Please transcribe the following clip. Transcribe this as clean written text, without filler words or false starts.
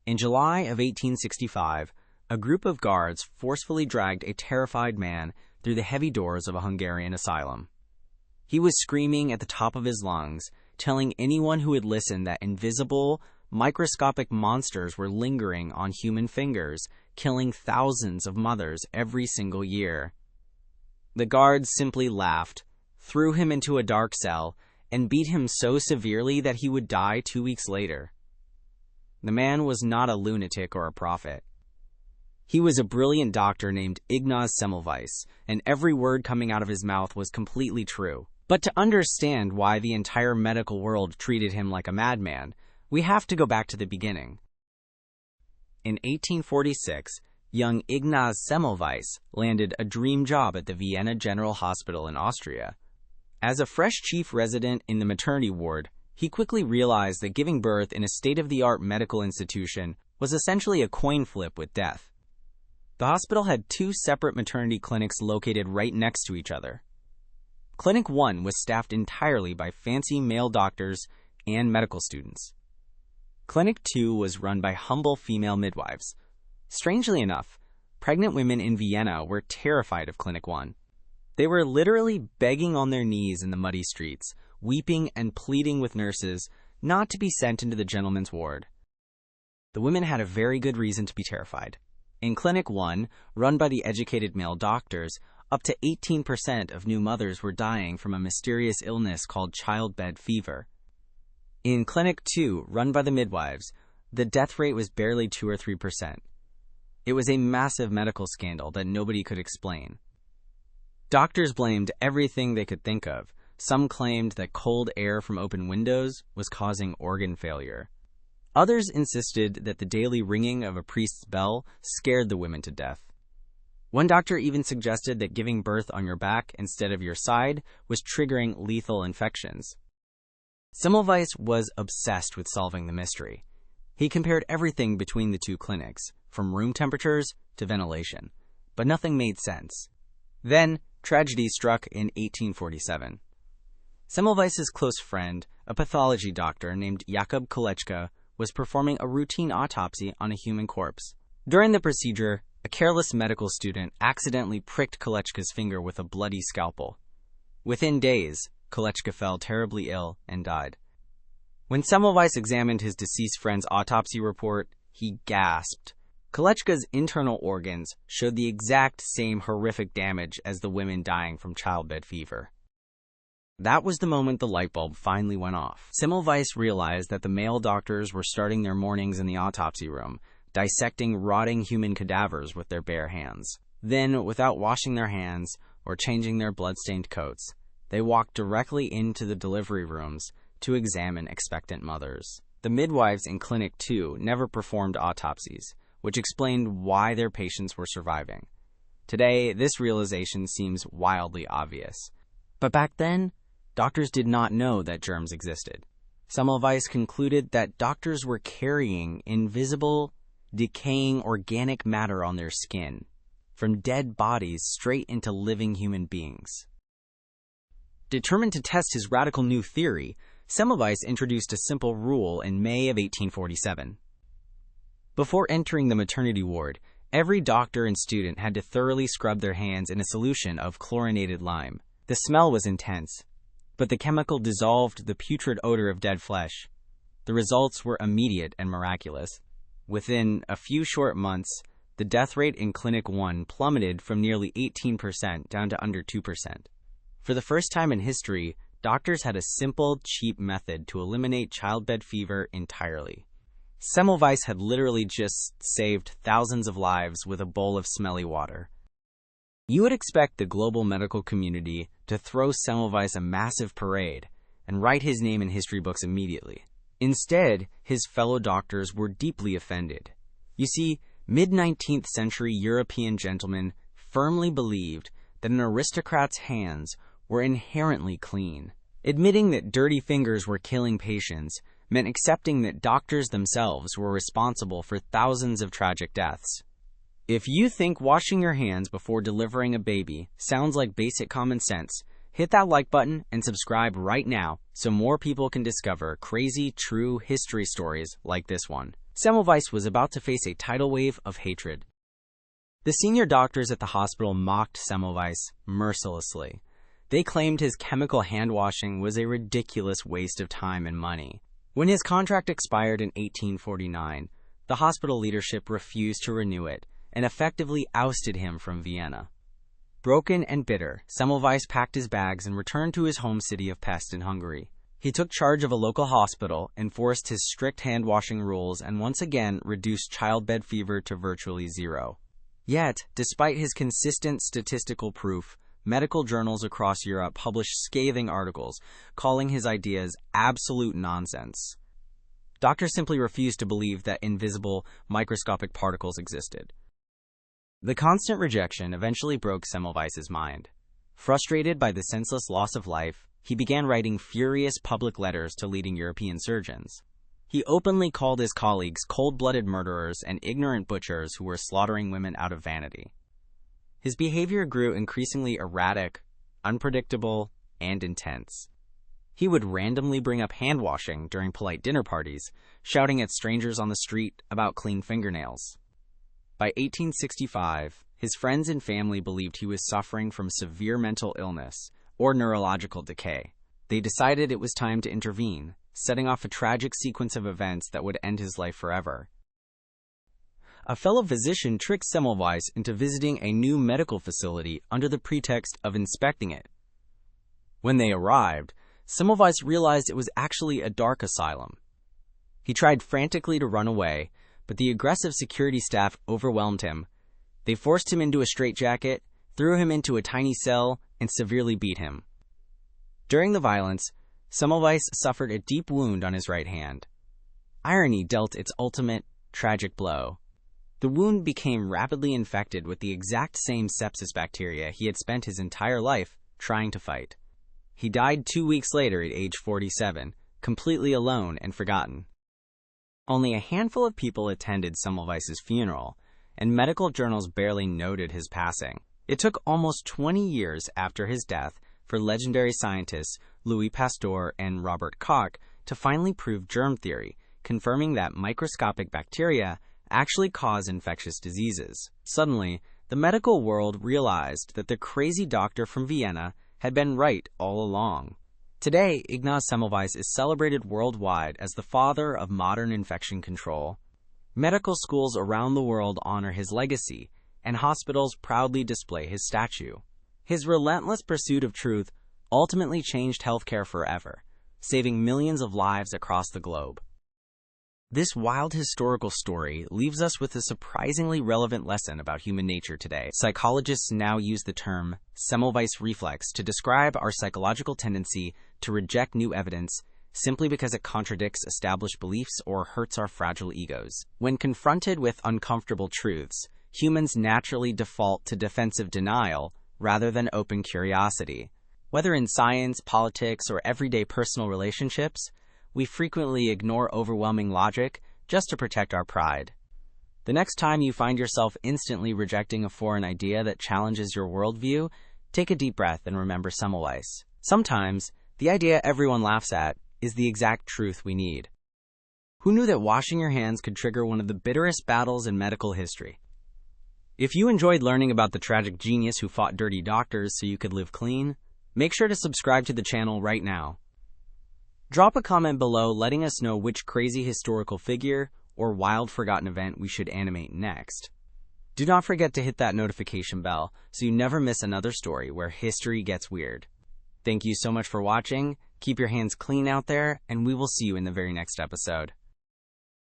In July of 1865, a group of guards forcefully dragged a terrified man through the heavy doors of a Hungarian asylum. He was screaming at the top of his lungs, telling anyone who would listen that invisible, microscopic monsters were lingering on human fingers, killing thousands of mothers every single year. The guards simply laughed, threw him into a dark cell, and beat him so severely that he would die 2 weeks later. The man was not a lunatic or a prophet. He was a brilliant doctor named Ignaz Semmelweis, and every word coming out of his mouth was completely true. But to understand why the entire medical world treated him like a madman, we have to go back to the beginning. In 1846, young Ignaz Semmelweis landed a dream job at the Vienna General Hospital in Austria. As a fresh chief resident in the maternity ward, he quickly realized that giving birth in a state-of-the-art medical institution was essentially a coin flip with death. The hospital had 2 separate maternity clinics located right next to each other. Clinic 1 was staffed entirely by fancy male doctors and medical students. Clinic 2 was run by humble female midwives. Strangely enough, pregnant women in Vienna were terrified of Clinic 1. They were literally begging on their knees in the muddy streets, weeping and pleading with nurses not to be sent into the gentleman's ward. The women had a very good reason to be terrified. In Clinic 1, run by the educated male doctors, up to 18% of new mothers were dying from a mysterious illness called childbed fever. In Clinic 2, run by the midwives, the death rate was barely 2 or 3%. It was a massive medical scandal that nobody could explain. Doctors blamed everything they could think of. Some claimed that cold air from open windows was causing organ failure. Others insisted that the daily ringing of a priest's bell scared the women to death. One doctor even suggested that giving birth on your back instead of your side was triggering lethal infections. Semmelweis was obsessed with solving the mystery. He compared everything between the 2 clinics, from room temperatures to ventilation, but nothing made sense. Then, tragedy struck in 1847. Semmelweis's close friend, a pathology doctor named Jakub Kolečka, was performing a routine autopsy on a human corpse. During the procedure, a careless medical student accidentally pricked Kolečka's finger with a bloody scalpel. Within days, Kolečka fell terribly ill and died. When Semmelweis examined his deceased friend's autopsy report, he gasped. Kolečka's internal organs showed the exact same horrific damage as the women dying from childbed fever. That was the moment the light bulb finally went off. Semmelweis realized that the male doctors were starting their mornings in the autopsy room, dissecting rotting human cadavers with their bare hands. Then, without washing their hands or changing their blood-stained coats, they walked directly into the delivery rooms to examine expectant mothers. The midwives in Clinic 2 never performed autopsies, which explained why their patients were surviving. Today, this realization seems wildly obvious. But back then, doctors did not know that germs existed. Semmelweis concluded that doctors were carrying invisible, decaying organic matter on their skin, from dead bodies straight into living human beings. Determined to test his radical new theory, Semmelweis introduced a simple rule in May of 1847. Before entering the maternity ward, every doctor and student had to thoroughly scrub their hands in a solution of chlorinated lime. The smell was intense, but the chemical dissolved the putrid odor of dead flesh. The results were immediate and miraculous. Within a few short months, the death rate in Clinic 1 plummeted from nearly 18% down to under 2%. For the first time in history, doctors had a simple, cheap method to eliminate childbed fever entirely. Semmelweis had literally just saved thousands of lives with a bowl of smelly water. You would expect the global medical community to throw Semmelweis a massive parade and write his name in history books immediately. Instead, his fellow doctors were deeply offended. You see, mid-19th century European gentlemen firmly believed that an aristocrat's hands were inherently clean. Admitting that dirty fingers were killing patients meant accepting that doctors themselves were responsible for thousands of tragic deaths. If you think washing your hands before delivering a baby sounds like basic common sense, hit that like button and subscribe right now so more people can discover crazy, true history stories like this one. Semmelweis was about to face a tidal wave of hatred. The senior doctors at the hospital mocked Semmelweis mercilessly. They claimed his chemical hand-washing was a ridiculous waste of time and money. When his contract expired in 1849, the hospital leadership refused to renew it and effectively ousted him from Vienna. Broken and bitter, Semmelweis packed his bags and returned to his home city of Pest in Hungary. He took charge of a local hospital, enforced his strict hand-washing rules, and once again reduced childbed fever to virtually zero. Yet, despite his consistent statistical proof, medical journals across Europe published scathing articles calling his ideas absolute nonsense. Doctors simply refused to believe that invisible, microscopic particles existed. The constant rejection eventually broke Semmelweis's mind. Frustrated by the senseless loss of life, he began writing furious public letters to leading European surgeons. He openly called his colleagues cold-blooded murderers and ignorant butchers who were slaughtering women out of vanity. His behavior grew increasingly erratic, unpredictable, and intense. He would randomly bring up hand-washing during polite dinner parties, shouting at strangers on the street about clean fingernails. By 1865, his friends and family believed he was suffering from severe mental illness or neurological decay. They decided it was time to intervene, setting off a tragic sequence of events that would end his life forever. A fellow physician tricked Semmelweis into visiting a new medical facility under the pretext of inspecting it. When they arrived, Semmelweis realized it was actually a dark asylum. He tried frantically to run away, but the aggressive security staff overwhelmed him. They forced him into a straitjacket, threw him into a tiny cell, and severely beat him. During the violence, Semmelweis suffered a deep wound on his right hand. Irony dealt its ultimate, tragic blow. The wound became rapidly infected with the exact same sepsis bacteria he had spent his entire life trying to fight. He died 2 weeks later at age 47, completely alone and forgotten. Only a handful of people attended Semmelweis's funeral, and medical journals barely noted his passing. It took almost 20 years after his death for legendary scientists Louis Pasteur and Robert Koch to finally prove germ theory, confirming that microscopic bacteria actually cause infectious diseases. Suddenly, the medical world realized that the crazy doctor from Vienna had been right all along. Today, Ignaz Semmelweis is celebrated worldwide as the father of modern infection control. Medical schools around the world honor his legacy, and hospitals proudly display his statue. His relentless pursuit of truth ultimately changed healthcare forever, saving millions of lives across the globe. This wild historical story leaves us with a surprisingly relevant lesson about human nature today. Psychologists now use the term Semmelweis Reflex to describe our psychological tendency to reject new evidence simply because it contradicts established beliefs or hurts our fragile egos. When confronted with uncomfortable truths, humans naturally default to defensive denial rather than open curiosity. Whether in science, politics, or everyday personal relationships, we frequently ignore overwhelming logic just to protect our pride. The next time you find yourself instantly rejecting a foreign idea that challenges your worldview, take a deep breath and remember Semmelweis. Sometimes, the idea everyone laughs at is the exact truth we need. Who knew that washing your hands could trigger one of the bitterest battles in medical history? If you enjoyed learning about the tragic genius who fought dirty doctors so you could live clean, make sure to subscribe to the channel right now. Drop a comment below letting us know which crazy historical figure or wild forgotten event we should animate next. Do not forget to hit that notification bell so you never miss another story where history gets weird. Thank you so much for watching, keep your hands clean out there, and we will see you in the very next episode.